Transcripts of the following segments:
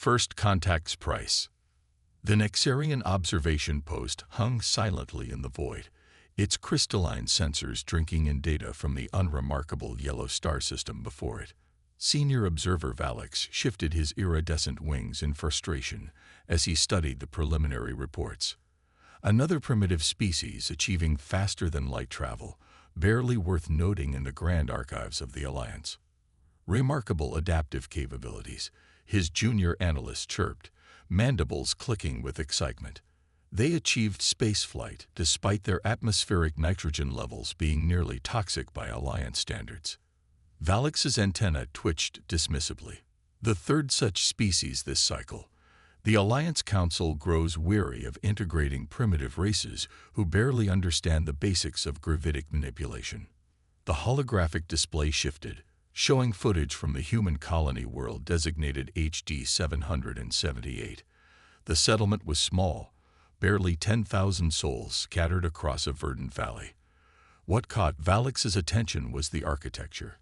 First contact's price. The Nexarian observation post hung silently in the void, its crystalline sensors drinking in data from the unremarkable yellow star system before it. Senior observer Valix shifted his iridescent wings in frustration as he studied the preliminary reports. Another primitive species achieving faster-than-light travel, barely worth noting in the grand archives of the Alliance. Remarkable adaptive capabilities, his junior analyst chirped, mandibles clicking with excitement. They achieved spaceflight despite their atmospheric nitrogen levels being nearly toxic by Alliance standards. Valix's antenna twitched dismissively. The third such species this cycle. The Alliance Council grows weary of integrating primitive races who barely understand the basics of gravitic manipulation. The holographic display shifted, showing footage from the human colony world designated HD 778. The settlement was small, barely 10,000 souls scattered across a verdant valley. What caught Valix's attention was the architecture.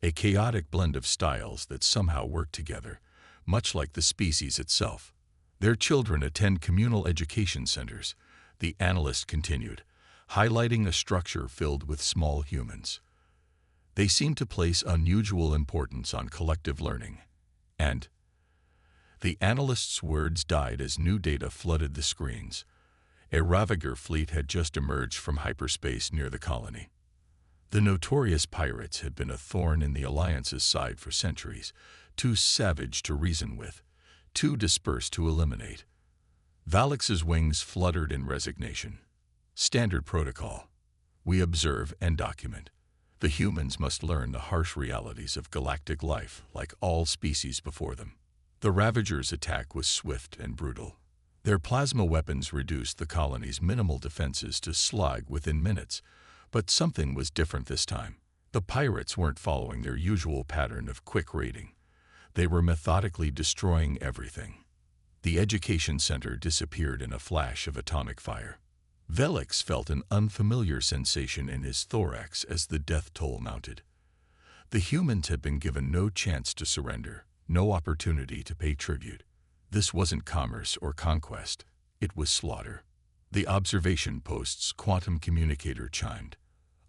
A chaotic blend of styles that somehow worked together, much like the species itself. Their children attend communal education centers, the analyst continued, highlighting a structure filled with small humans. They seem to place unusual importance on collective learning. And the analyst's words died as new data flooded the screens. A Ravager fleet had just emerged from hyperspace near the colony. The notorious pirates had been a thorn in the Alliance's side for centuries, too savage to reason with, too dispersed to eliminate. Valix's wings fluttered in resignation. Standard protocol. We observe and document. The humans must learn the harsh realities of galactic life like all species before them. The Ravagers' attack was swift and brutal. Their plasma weapons reduced the colony's minimal defenses to slog within minutes, but something was different this time. The pirates weren't following their usual pattern of quick raiding. They were methodically destroying everything. The education center disappeared in a flash of atomic fire. Valix felt an unfamiliar sensation in his thorax as the death toll mounted. The humans had been given no chance to surrender, no opportunity to pay tribute. This wasn't commerce or conquest, it was slaughter. The observation post's quantum communicator chimed.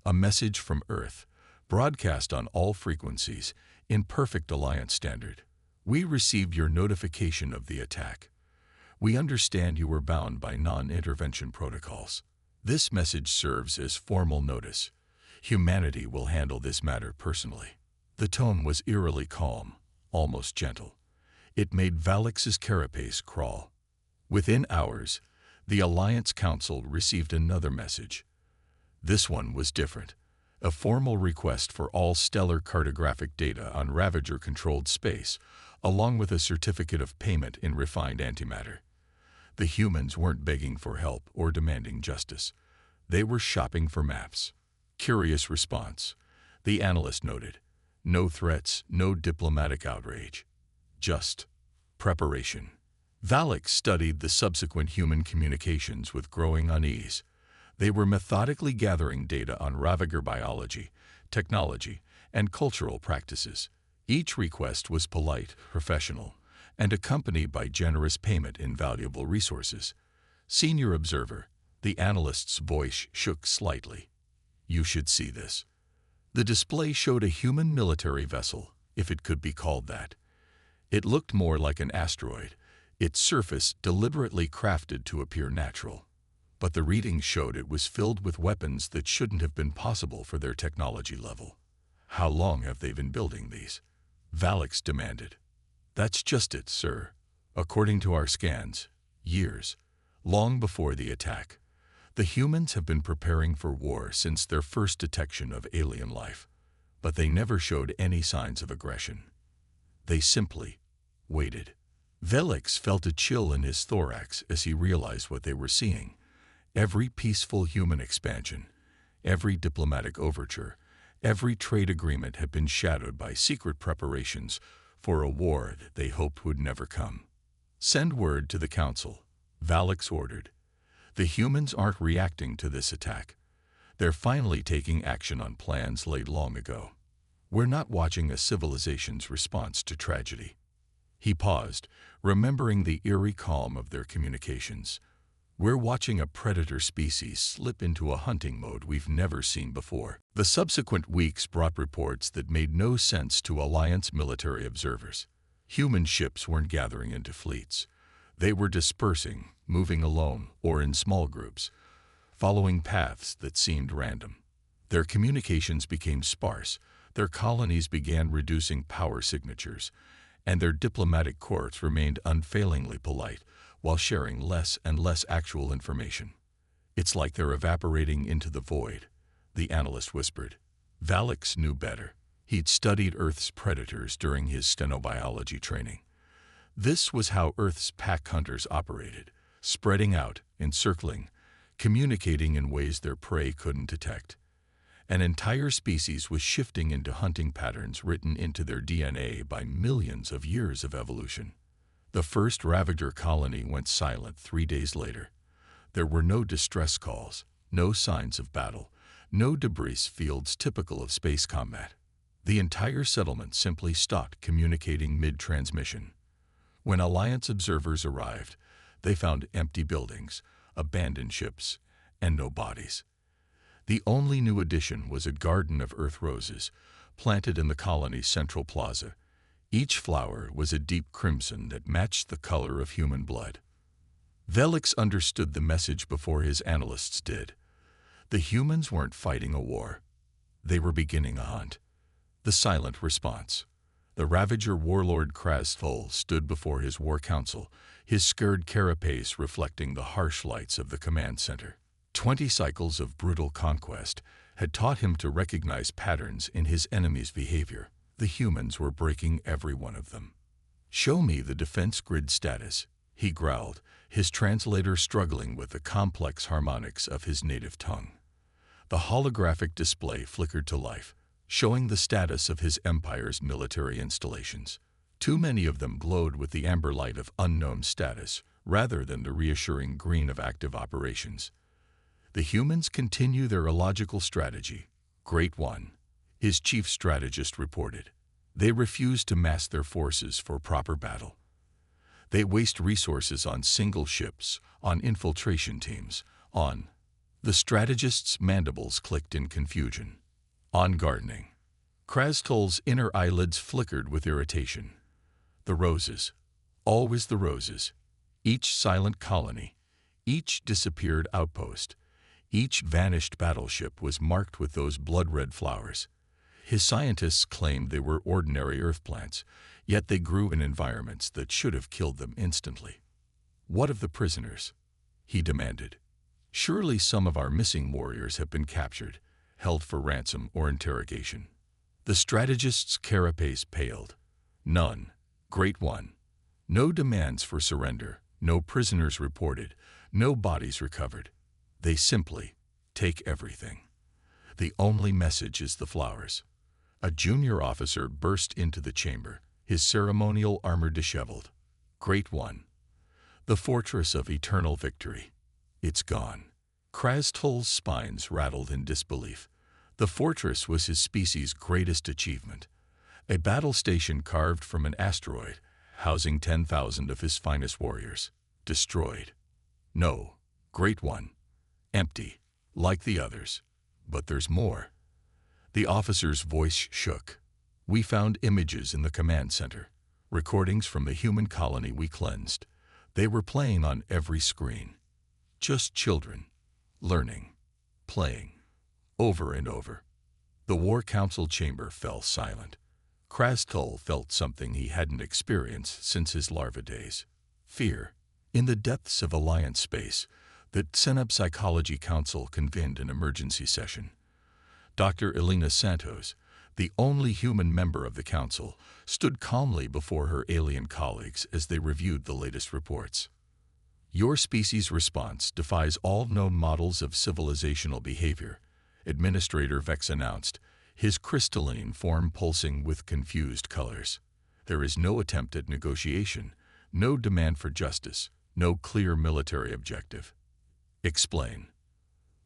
A message from Earth, broadcast on all frequencies, in perfect Alliance standard. We received your notification of the attack. We understand you were bound by non-intervention protocols. This message serves as formal notice. Humanity will handle this matter personally. The tone was eerily calm, almost gentle. It made Valix's carapace crawl. Within hours, the Alliance Council received another message. This one was different. A formal request for all stellar cartographic data on Ravager-controlled space, along with a certificate of payment in refined antimatter. The humans weren't begging for help or demanding justice. They were shopping for maps. Curious response. The analyst noted. No threats, no diplomatic outrage. Just preparation. Valix studied the subsequent human communications with growing unease. They were methodically gathering data on Ravager biology, technology, and cultural practices. Each request was polite, professional, and accompanied by generous payment in valuable resources. Senior observer, the analyst's voice shook slightly. You should see this. The display showed a human military vessel, if it could be called that. It looked more like an asteroid, its surface deliberately crafted to appear natural. But the readings showed it was filled with weapons that shouldn't have been possible for their technology level. How long have they been building these? Valix demanded. That's just it, sir. According to our scans, years, long before the attack. The humans have been preparing for war since their first detection of alien life, but they never showed any signs of aggression. They simply waited. Valix felt a chill in his thorax as he realized what they were seeing. Every peaceful human expansion, every diplomatic overture, every trade agreement had been shadowed by secret preparations for a war that they hoped would never come. Send word to the Council, Valix ordered. The humans aren't reacting to this attack. They're finally taking action on plans laid long ago. We're not watching a civilization's response to tragedy. He paused, remembering the eerie calm of their communications. We're watching a predator species slip into a hunting mode we've never seen before. The subsequent weeks brought reports that made no sense to Alliance military observers. Human ships weren't gathering into fleets. They were dispersing, moving alone or in small groups, following paths that seemed random. Their communications became sparse, their colonies began reducing power signatures, and their diplomatic corps remained unfailingly polite while sharing less and less actual information. It's like they're evaporating into the void, the analyst whispered. Valix knew better. He'd studied Earth's predators during his stenobiology training. This was how Earth's pack hunters operated, spreading out, encircling, communicating in ways their prey couldn't detect. An entire species was shifting into hunting patterns written into their DNA by millions of years of evolution. The first Ravager colony went silent 3 days later. There were no distress calls, no signs of battle, no debris fields typical of space combat. The entire settlement simply stopped communicating mid-transmission. When Alliance observers arrived, they found empty buildings, abandoned ships, and no bodies. The only new addition was a garden of earth roses, planted in the colony's central plaza. Each flower was a deep crimson that matched the color of human blood. Velix understood the message before his analysts did. The humans weren't fighting a war. They were beginning a hunt. The silent response. The Ravager warlord Krasthul stood before his war council, his scared carapace reflecting the harsh lights of the command center. 20 cycles of brutal conquest had taught him to recognize patterns in his enemy's behavior. The humans were breaking every one of them. "Show me the defense grid status," he growled, his translator struggling with the complex harmonics of his native tongue. The holographic display flickered to life, showing the status of his empire's military installations. Too many of them glowed with the amber light of unknown status, rather than the reassuring green of active operations. The humans continue their illogical strategy. Great One, his chief strategist reported. They refuse to mass their forces for proper battle. They waste resources on single ships, on infiltration teams, on... The strategist's mandibles clicked in confusion. On gardening. Krasthul's inner eyelids flickered with irritation. The roses. Always the roses. Each silent colony. Each disappeared outpost. Each vanished battleship was marked with those blood-red flowers. His scientists claimed they were ordinary earth plants, yet they grew in environments that should have killed them instantly. "What of the prisoners?" he demanded. "Surely some of our missing warriors have been captured, held for ransom or interrogation." The strategist's carapace paled. "None, Great One. No demands for surrender, no prisoners reported, no bodies recovered. They simply take everything. The only message is the flowers." A junior officer burst into the chamber, his ceremonial armor disheveled. "Great One. The fortress of eternal victory. It's gone." Krasthul's spines rattled in disbelief. The fortress was his species' greatest achievement. A battle station carved from an asteroid, housing 10,000 of his finest warriors. Destroyed. "No, Great One. Empty, like the others. But there's more." The officer's voice shook. "We found images in the command center, recordings from the human colony we cleansed. They were playing on every screen. Just children, learning, playing, over and over." The War Council chamber fell silent. Krasthul felt something he hadn't experienced since his larva days. Fear. In the depths of Alliance space, the Ceneb Psychology Council convened an emergency session. Dr. Elena Santos, the only human member of the council, stood calmly before her alien colleagues as they reviewed the latest reports. "Your species' response defies all known models of civilizational behavior," Administrator Vex announced, his crystalline form pulsing with confused colors. "There is no attempt at negotiation, no demand for justice, no clear military objective." "Explain."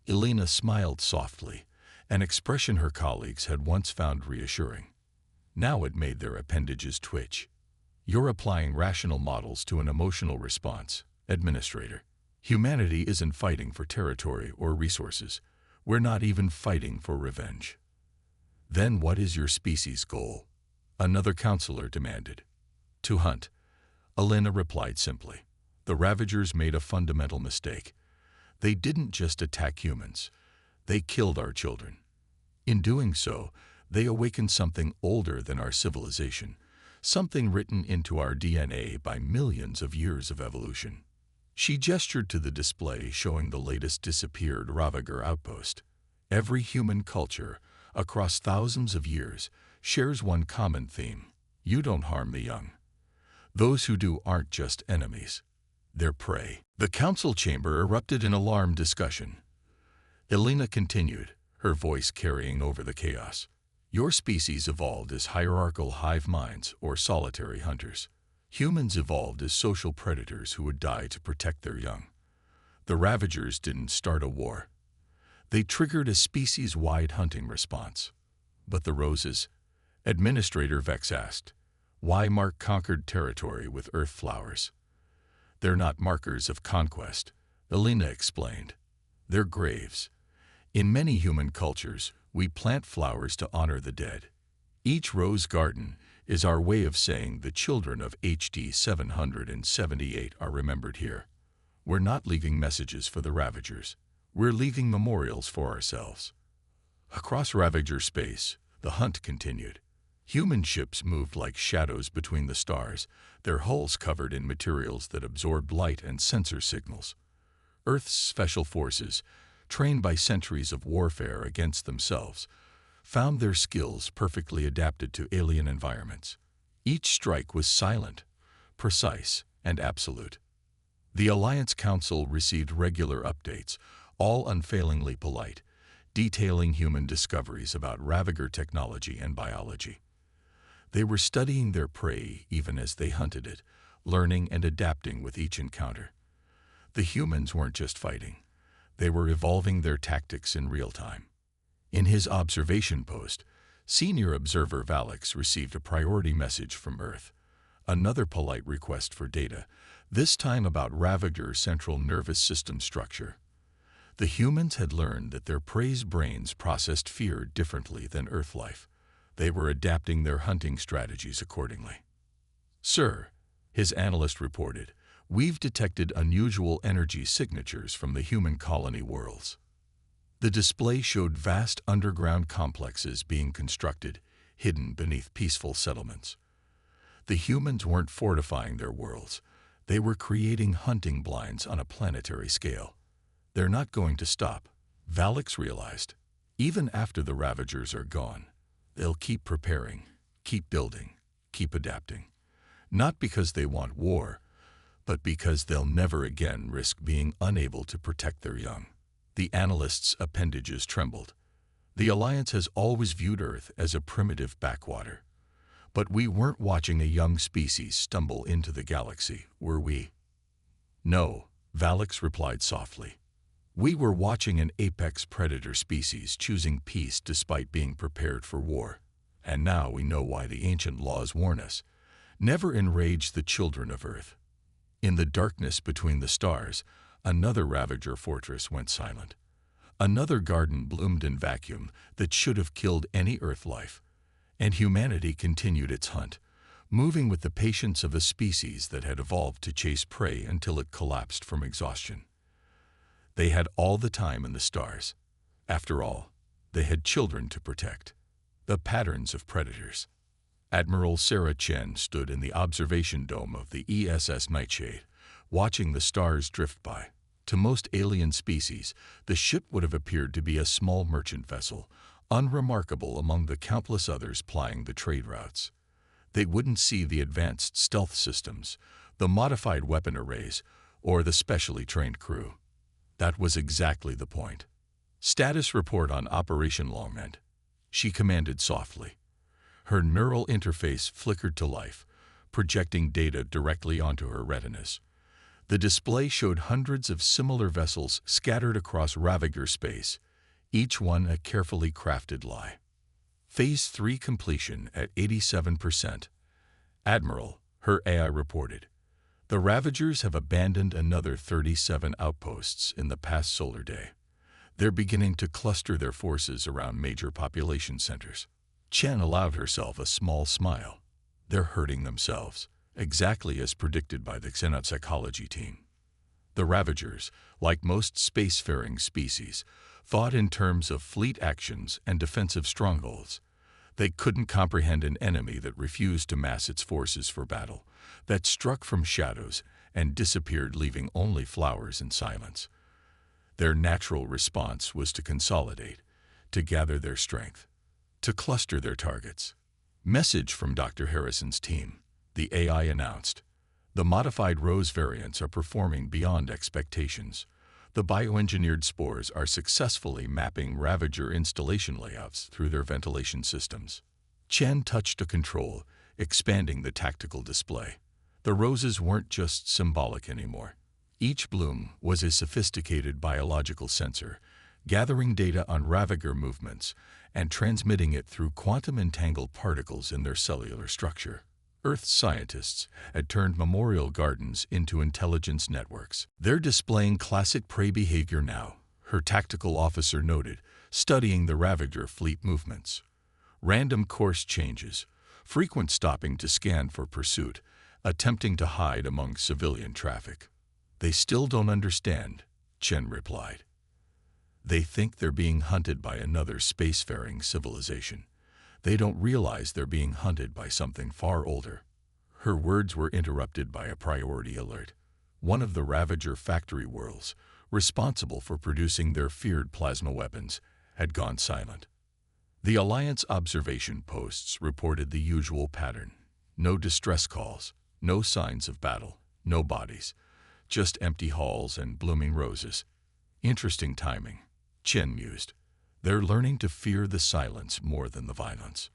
Elena smiled softly, an expression her colleagues had once found reassuring. Now it made their appendages twitch. You're applying rational models to an emotional response, Administrator. Humanity isn't fighting for territory or resources. We're not even fighting for revenge. Then what is your species' goal? Another counselor demanded. To hunt. Elena replied simply. The Ravagers made a fundamental mistake. They didn't just attack humans. They killed our children. In doing so, they awakened something older than our civilization, something written into our DNA by millions of years of evolution. She gestured to the display showing the latest disappeared Ravager outpost. Every human culture, across thousands of years, shares one common theme. You don't harm the young. Those who do aren't just enemies. They're prey. The council chamber erupted in alarmed discussion. Elena continued, her voice carrying over the chaos. Your species evolved as hierarchical hive minds or solitary hunters. Humans evolved as social predators who would die to protect their young. The Ravagers didn't start a war. They triggered a species-wide hunting response. But the roses? Administrator Vex asked. Why mark conquered territory with earth flowers? They're not markers of conquest, Elena explained. They're graves. In many human cultures, we plant flowers to honor the dead. Each rose garden is our way of saying the children of HD 778 are remembered here. We're not leaving messages for the Ravagers. We're leaving memorials for ourselves. Across Ravager space, the hunt continued. Human ships moved like shadows between the stars, their hulls covered in materials that absorbed light and sensor signals. Earth's special forces, trained by centuries of warfare against themselves, found their skills perfectly adapted to alien environments. Each strike was silent, precise, and absolute. The Alliance Council received regular updates, all unfailingly polite, detailing human discoveries about Ravager technology and biology. They were studying their prey even as they hunted it, learning and adapting with each encounter. The humans weren't just fighting. They were evolving their tactics in real time. In his observation post, Senior Observer Valix received a priority message from Earth. Another polite request for data, this time about Ravager's central nervous system structure. The humans had learned that their prey's brains processed fear differently than Earth life. They were adapting their hunting strategies accordingly. Sir, his analyst reported, we've detected unusual energy signatures from the human colony worlds. The display showed vast underground complexes being constructed, hidden beneath peaceful settlements. The humans weren't fortifying their worlds. They were creating hunting blinds on a planetary scale. They're not going to stop, Valix realized. Even after the Ravagers are gone, they'll keep preparing, keep building, keep adapting. Not because they want war, but because they'll never again risk being unable to protect their young. The analyst's appendages trembled. The Alliance has always viewed Earth as a primitive backwater. But we weren't watching a young species stumble into the galaxy, were we? No, Valix replied softly. We were watching an apex predator species choosing peace despite being prepared for war. And now we know why the ancient laws warn us. Never enrage the children of Earth. In the darkness between the stars, another Ravager fortress went silent. Another garden bloomed in vacuum that should have killed any Earth life. And humanity continued its hunt, moving with the patience of a species that had evolved to chase prey until it collapsed from exhaustion. They had all the time in the stars. After all, they had children to protect. The patterns of predators. Admiral Sarah Chen stood in the observation dome of the ESS Nightshade, watching the stars drift by. To most alien species, the ship would have appeared to be a small merchant vessel, unremarkable among the countless others plying the trade routes. They wouldn't see the advanced stealth systems, the modified weapon arrays, or the specially trained crew. That was exactly the point. Status report on Operation Longment, she commanded softly. Her neural interface flickered to life, projecting data directly onto her retinas. The display showed hundreds of similar vessels scattered across Ravager space, each one a carefully crafted lie. Phase 3 completion at 87%. Admiral, her AI reported. The Ravagers have abandoned another 37 outposts in the past solar day. They're beginning to cluster their forces around major population centers. Chen allowed herself a small smile. They're hurting themselves, exactly as predicted by the xenopsychology team. The Ravagers, like most spacefaring species, thought in terms of fleet actions and defensive strongholds. They couldn't comprehend an enemy that refused to mass its forces for battle, that struck from shadows and disappeared, leaving only flowers and silence. Their natural response was to consolidate, to gather their strength, to cluster their targets. Message from Dr. Harrison's team. The AI announced. The modified Rose variants are performing beyond expectations. The bioengineered spores are successfully mapping Ravager installation layouts through their ventilation systems. Chen touched a control, expanding the tactical display. The roses weren't just symbolic anymore. Each bloom was a sophisticated biological sensor, gathering data on Ravager movements and transmitting it through quantum-entangled particles in their cellular structure. Earth's scientists had turned memorial gardens into intelligence networks. They're displaying classic prey behavior now, her tactical officer noted, studying the Ravager fleet movements. Random course changes, frequent stopping to scan for pursuit, attempting to hide among civilian traffic. They still don't understand, Chen replied. They think they're being hunted by another spacefaring civilization. They don't realize they're being hunted by something far older. Her words were interrupted by a priority alert. One of the Ravager factory worlds, responsible for producing their feared plasma weapons, had gone silent. The Alliance observation posts reported the usual pattern. No distress calls, no signs of battle, no bodies, just empty halls and blooming roses. Interesting timing, Chen mused. They're learning to fear the silence more than the violence.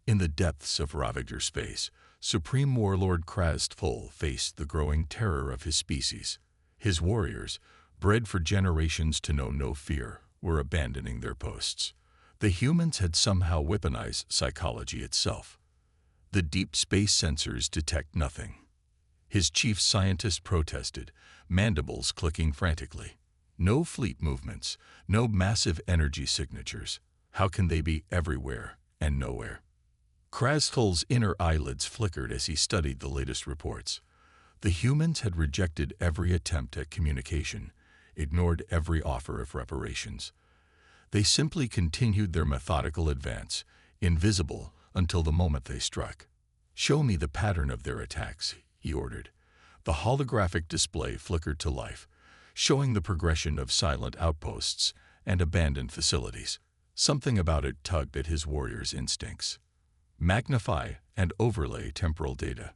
In the depths of Ravager space, Supreme Warlord Krasthul faced the growing terror of his species. His warriors, bred for generations to know no fear, were abandoning their posts. The humans had somehow weaponized psychology itself. The deep space sensors detect nothing. His chief scientist protested, mandibles clicking frantically. No fleet movements, no massive energy signatures. How can they be everywhere and nowhere? Krasthul's inner eyelids flickered as he studied the latest reports. The humans had rejected every attempt at communication, ignored every offer of reparations. They simply continued their methodical advance, invisible until the moment they struck. "Show me the pattern of their attacks," he ordered. The holographic display flickered to life, showing the progression of silent outposts and abandoned facilities. Something about it tugged at his warriors' instincts. Magnify and overlay temporal data.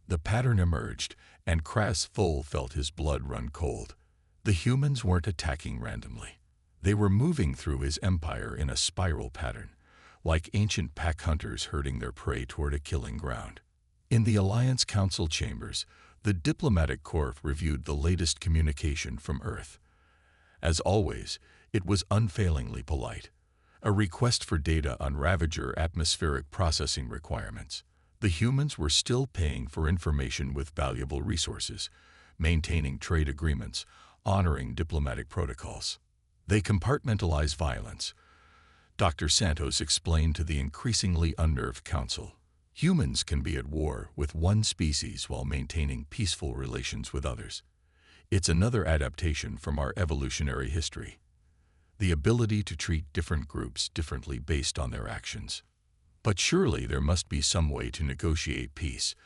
The pattern emerged, and Krasthul felt his blood run cold. The humans weren't attacking randomly. They were moving through his empire in a spiral pattern, like ancient pack hunters herding their prey toward a killing ground. In the Alliance Council chambers, the diplomatic corps reviewed the latest communication from Earth. As always, it was unfailingly polite. A request for data on Ravager atmospheric processing requirements. The humans were still paying for information with valuable resources, maintaining trade agreements, honoring diplomatic protocols. They compartmentalize violence, Dr. Santos explained to the increasingly unnerved council. Humans can be at war with one species while maintaining peaceful relations with others. It's another adaptation from our evolutionary history. The ability to treat different groups differently based on their actions. But surely there must be some way to negotiate peace,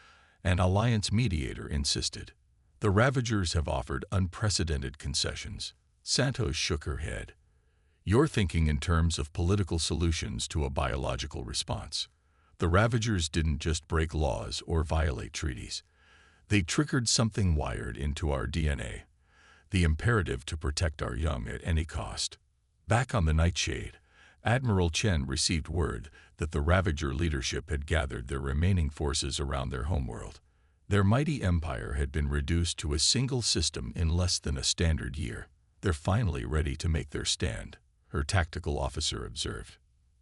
an alliance mediator insisted. The Ravagers have offered unprecedented concessions. Santos shook her head. You're thinking in terms of political solutions to a biological response. The Ravagers didn't just break laws or violate treaties. They triggered something wired into our DNA, the imperative to protect our young at any cost. Back on the Nightshade, Admiral Chen received word that the Ravager leadership had gathered their remaining forces around their homeworld. Their mighty empire had been reduced to a single system in less than a standard year. They're finally ready to make their stand, her tactical officer observed.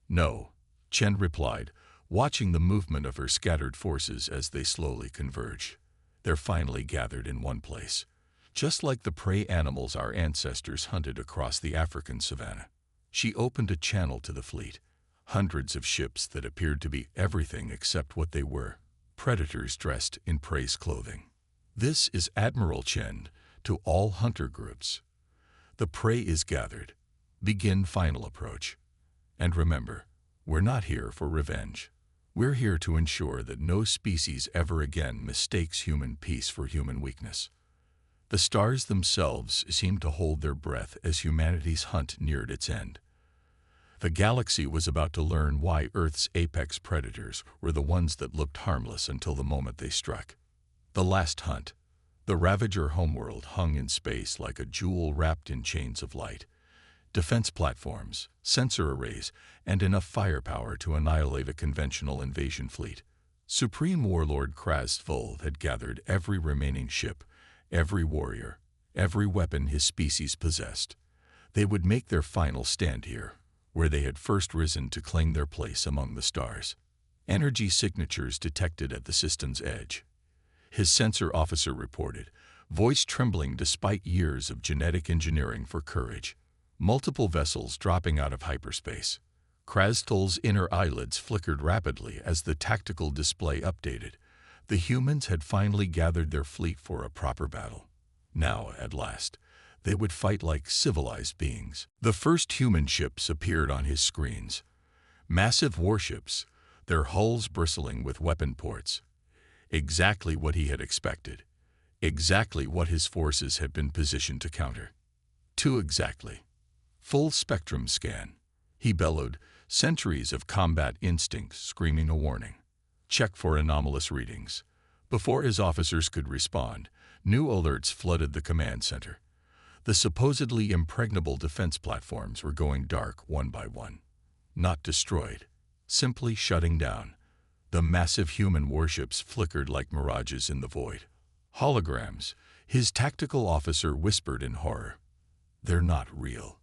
No, Chen replied, watching the movement of her scattered forces as they slowly converged. They're finally gathered in one place, just like the prey animals our ancestors hunted across the African savanna. She opened a channel to the fleet, hundreds of ships that appeared to be everything except what they were, predators dressed in prey's clothing. This is Admiral Chen to all hunter groups. The prey is gathered. Begin final approach. And remember, we're not here for revenge. We're here to ensure that no species ever again mistakes human peace for human weakness. The stars themselves seemed to hold their breath as humanity's hunt neared its end. The galaxy was about to learn why Earth's apex predators were the ones that looked harmless until the moment they struck. The last hunt. The Ravager homeworld hung in space like a jewel wrapped in chains of light. Defense platforms, sensor arrays, and enough firepower to annihilate a conventional invasion fleet. Supreme Warlord Krasvold had gathered every remaining ship, every warrior, every weapon his species possessed. They would make their final stand here, where they had first risen to claim their place among the stars. Energy signatures detected at the system's edge. His sensor officer reported, voice trembling despite years of genetic engineering for courage. Multiple vessels dropping out of hyperspace. Krasvold's inner eyelids flickered rapidly as the tactical display updated. The humans had finally gathered their fleet for a proper battle. Now, at last, they would fight like civilized beings. The first human ships appeared on his screens. Massive warships, their hulls bristling with weapon ports. Exactly what he had expected. Exactly what his forces had been positioned to counter. Too exactly. Full spectrum scan. He bellowed, centuries of combat instincts screaming a warning. Check for anomalous readings. Before his officers could respond, new alerts flooded the command center. The supposedly impregnable defense platforms were going dark one by one. Not destroyed, simply shutting down. The massive human warships flickered like mirages in the void. Holograms, his tactical officer whispered in horror. They're not real.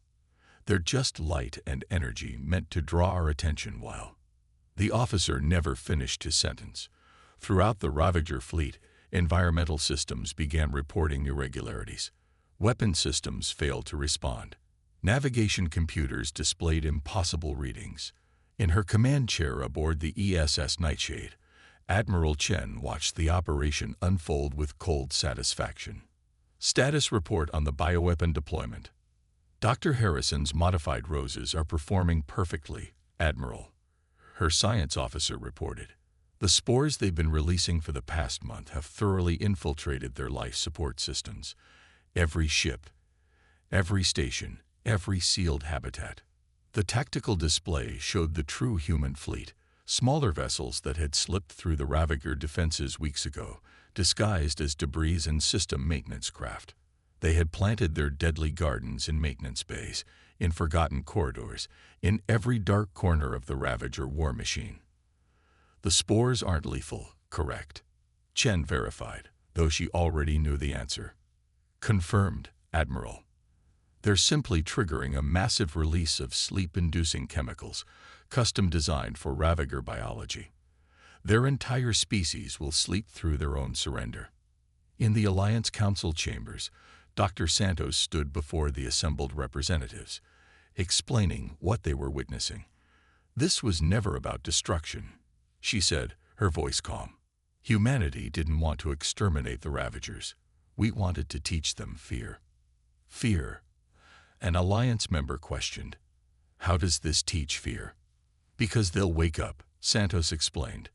They're just light and energy meant to draw our attention while. The officer never finished his sentence. Throughout the Ravager fleet, environmental systems began reporting irregularities. Weapon systems failed to respond. Navigation computers displayed impossible readings. In her command chair aboard the ESS Nightshade, Admiral Chen watched the operation unfold with cold satisfaction. Status report on the bioweapon deployment. Dr. Harrison's modified roses are performing perfectly, Admiral. Her science officer reported. The spores they've been releasing for the past month have thoroughly infiltrated their life support systems. Every ship, every station, every sealed habitat. The tactical display showed the true human fleet, smaller vessels that had slipped through the Ravager defenses weeks ago, disguised as debris and system maintenance craft. They had planted their deadly gardens in maintenance bays, in forgotten corridors, in every dark corner of the Ravager war machine. The spores aren't lethal, correct? Chen verified, though she already knew the answer. Confirmed, Admiral. They're simply triggering a massive release of sleep-inducing chemicals, custom designed for Ravager biology. Their entire species will sleep through their own surrender. In the Alliance Council chambers, Dr. Santos stood before the assembled representatives, explaining what they were witnessing. This was never about destruction, she said, her voice calm. Humanity didn't want to exterminate the Ravagers. We wanted to teach them fear. Fear. An Alliance member questioned, how does this teach fear? Because they'll wake up, Santos explained.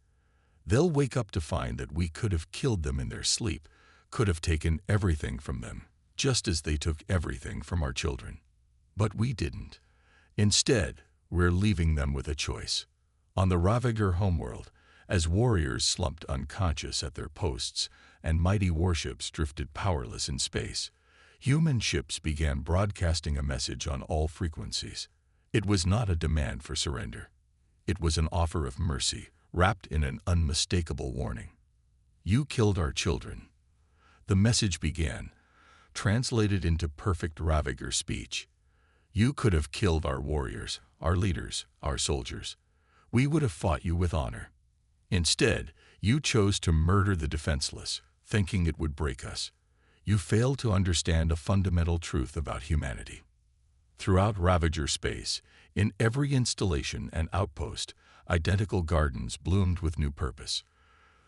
They'll wake up to find that we could have killed them in their sleep, could have taken everything from them, just as they took everything from our children. But we didn't. Instead, we're leaving them with a choice. On the Ravager homeworld, as warriors slumped unconscious at their posts and mighty warships drifted powerless in space, human ships began broadcasting a message on all frequencies. It was not a demand for surrender. It was an offer of mercy, wrapped in an unmistakable warning. You killed our children. The message began, translated into perfect Ravager speech. You could have killed our warriors, our leaders, our soldiers. We would have fought you with honor. Instead, you chose to murder the defenseless, thinking it would break us. You failed to understand a fundamental truth about humanity. Throughout Ravager space, in every installation and outpost, identical gardens bloomed with new purpose.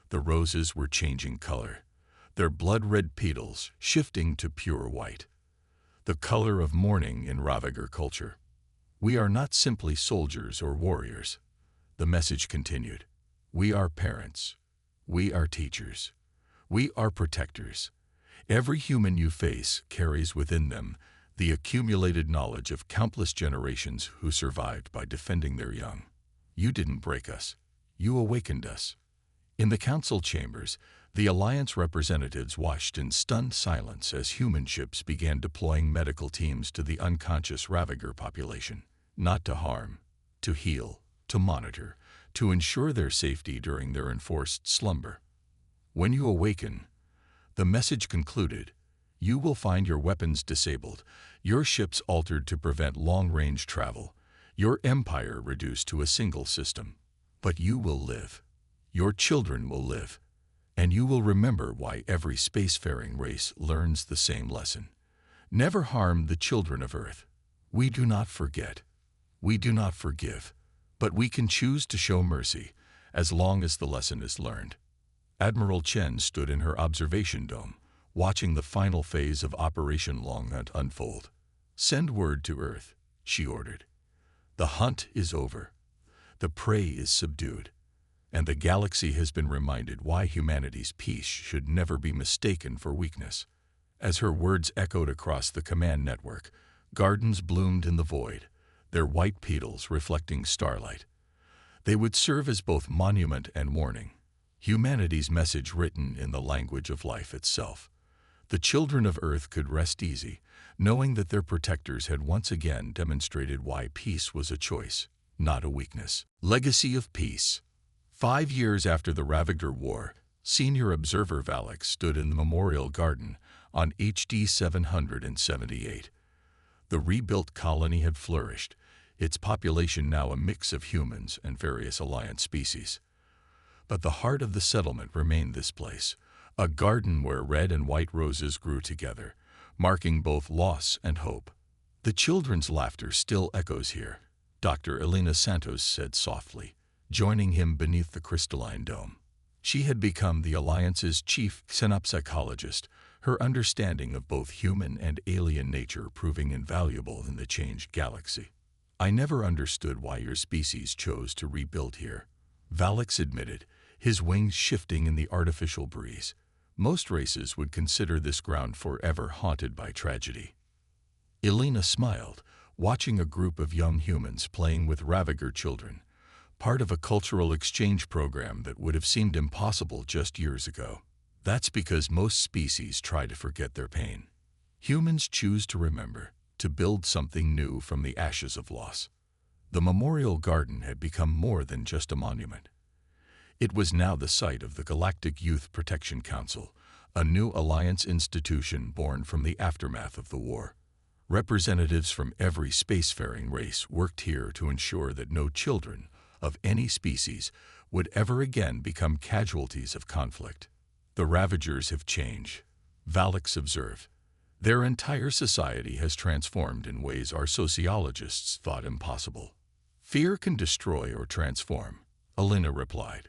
The roses were changing color, their blood-red petals shifting to pure white, the color of mourning in Ravager culture. We are not simply soldiers or warriors. The message continued. We are parents. We are teachers. We are protectors. Every human you face carries within them the accumulated knowledge of countless generations who survived by defending their young. You didn't break us. You awakened us. In the council chambers, the Alliance representatives watched in stunned silence as human ships began deploying medical teams to the unconscious Ravager population, not to harm, to heal, to monitor, to ensure their safety during their enforced slumber. When you awaken, the message concluded, you will find your weapons disabled, your ships altered to prevent long-range travel, your empire reduced to a single system. But you will live. Your children will live. And you will remember why every spacefaring race learns the same lesson. Never harm the children of Earth. We do not forget. We do not forgive. But we can choose to show mercy, as long as the lesson is learned. Admiral Chen stood in her observation dome, watching the final phase of Operation Long Hunt unfold. Send word to Earth, she ordered. The hunt is over. The prey is subdued. And the galaxy has been reminded why humanity's peace should never be mistaken for weakness. As her words echoed across the command network, gardens bloomed in the void, their white petals reflecting starlight. They would serve as both monument and warning, humanity's message written in the language of life itself. The children of Earth could rest easy, knowing that their protectors had once again demonstrated why peace was a choice, not a weakness. Legacy of Peace. 5 years after the Ravager War, Senior Observer Valek stood in the Memorial Garden on HD 778. The rebuilt colony had flourished, its population now a mix of humans and various Alliance species. But the heart of the settlement remained this place, a garden where red and white roses grew together, marking both loss and hope. The children's laughter still echoes here, Dr. Elena Santos said softly, joining him beneath the crystalline dome. She had become the Alliance's chief xenopsychologist, her understanding of both human and alien nature proving invaluable in the changed galaxy. I never understood why your species chose to rebuild here, Valek admitted, his wings shifting in the artificial breeze. Most races would consider this ground forever haunted by tragedy. Elena smiled, watching a group of young humans playing with Ravager children, part of a cultural exchange program that would have seemed impossible just years ago. That's because most species try to forget their pain. Humans choose to remember, to build something new from the ashes of loss. The Memorial Garden had become more than just a monument. It was now the site of the Galactic Youth Protection Council, a new Alliance institution born from the aftermath of the war. Representatives from every spacefaring race worked here to ensure that no children of any species would ever again become casualties of conflict. The Ravagers have changed, Valek observed. Their entire society has transformed in ways our sociologists thought impossible. Fear can destroy or transform, Elena replied.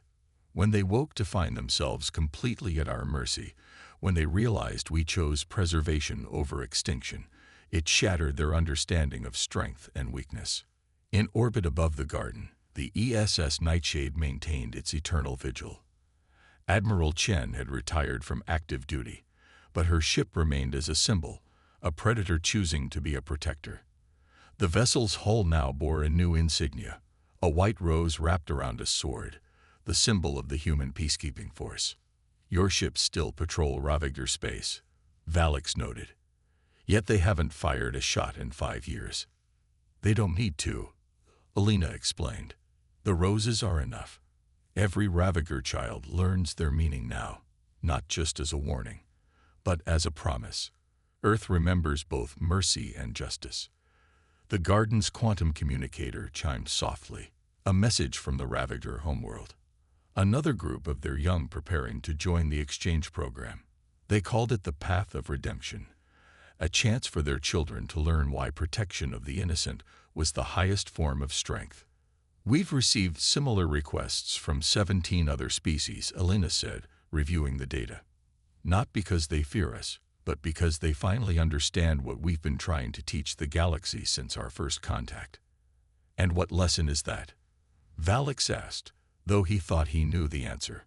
When they woke to find themselves completely at our mercy, when they realized we chose preservation over extinction, it shattered their understanding of strength and weakness. In orbit above the garden, the ESS Nightshade maintained its eternal vigil. Admiral Chen had retired from active duty, but her ship remained as a symbol, a predator choosing to be a protector. The vessel's hull now bore a new insignia, a white rose wrapped around a sword, the symbol of the human peacekeeping force. Your ships still patrol Ravager space, Valek noted. Yet they haven't fired a shot in 5 years. They don't need to, Elena explained. The roses are enough. Every Ravager child learns their meaning now, not just as a warning, but as a promise. Earth remembers both mercy and justice. The garden's quantum communicator chimed softly, a message from the Ravager homeworld. Another group of their young preparing to join the exchange program. They called it the Path of Redemption, a chance for their children to learn why protection of the innocent was the highest form of strength. We've received similar requests from 17 other species, Elena said, reviewing the data. Not because they fear us, but because they finally understand what we've been trying to teach the galaxy since our first contact. And what lesson is that? Valix asked, though he thought he knew the answer.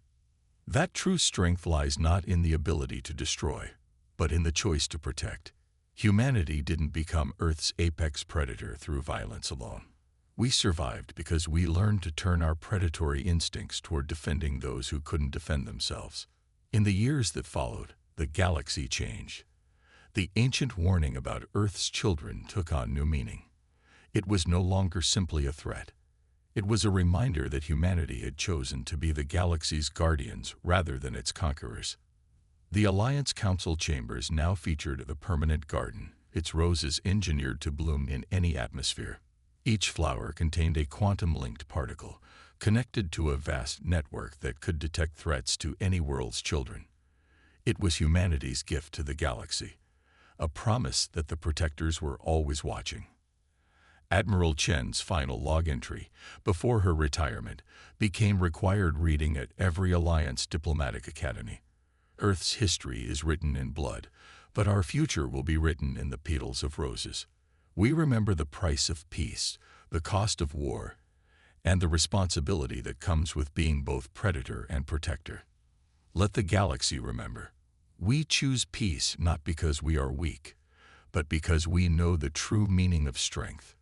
That true strength lies not in the ability to destroy, but in the choice to protect. Humanity didn't become Earth's apex predator through violence alone. We survived because we learned to turn our predatory instincts toward defending those who couldn't defend themselves. In the years that followed, the galaxy changed. The ancient warning about Earth's children took on new meaning. It was no longer simply a threat. It was a reminder that humanity had chosen to be the galaxy's guardians rather than its conquerors. The Alliance Council chambers now featured the permanent garden, its roses engineered to bloom in any atmosphere. Each flower contained a quantum-linked particle, connected to a vast network that could detect threats to any world's children. It was humanity's gift to the galaxy, a promise that the protectors were always watching. Admiral Chen's final log entry, before her retirement, became required reading at every Alliance diplomatic academy. Earth's history is written in blood, but our future will be written in the petals of roses. We remember the price of peace, the cost of war, and the responsibility that comes with being both predator and protector. Let the galaxy remember. We choose peace not because we are weak, but because we know the true meaning of strength.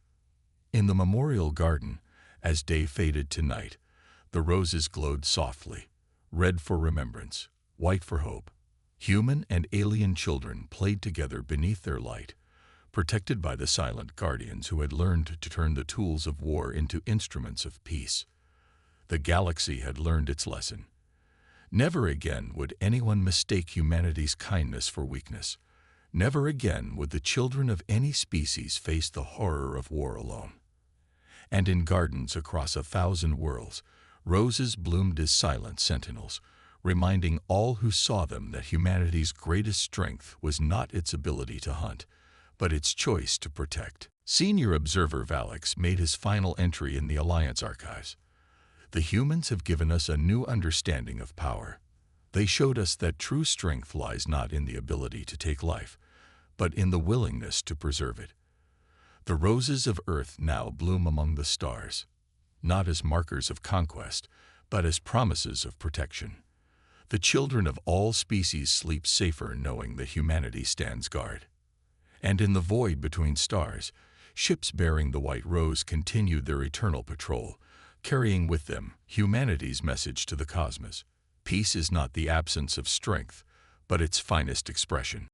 In the memorial garden, as day faded to night, the roses glowed softly, red for remembrance, white for hope. Human and alien children played together beneath their light, protected by the silent guardians who had learned to turn the tools of war into instruments of peace. The galaxy had learned its lesson. Never again would anyone mistake humanity's kindness for weakness. Never again would the children of any species face the horror of war alone. And in gardens across 1,000 worlds, roses bloomed as silent sentinels, reminding all who saw them that humanity's greatest strength was not its ability to hunt, but its choice to protect. Senior Observer Valix made his final entry in the Alliance archives. The humans have given us a new understanding of power. They showed us that true strength lies not in the ability to take life, but in the willingness to preserve it. The roses of Earth now bloom among the stars, not as markers of conquest, but as promises of protection. The children of all species sleep safer knowing that humanity stands guard. And in the void between stars, ships bearing the white rose continued their eternal patrol, carrying with them humanity's message to the cosmos. Peace is not the absence of strength, but its finest expression.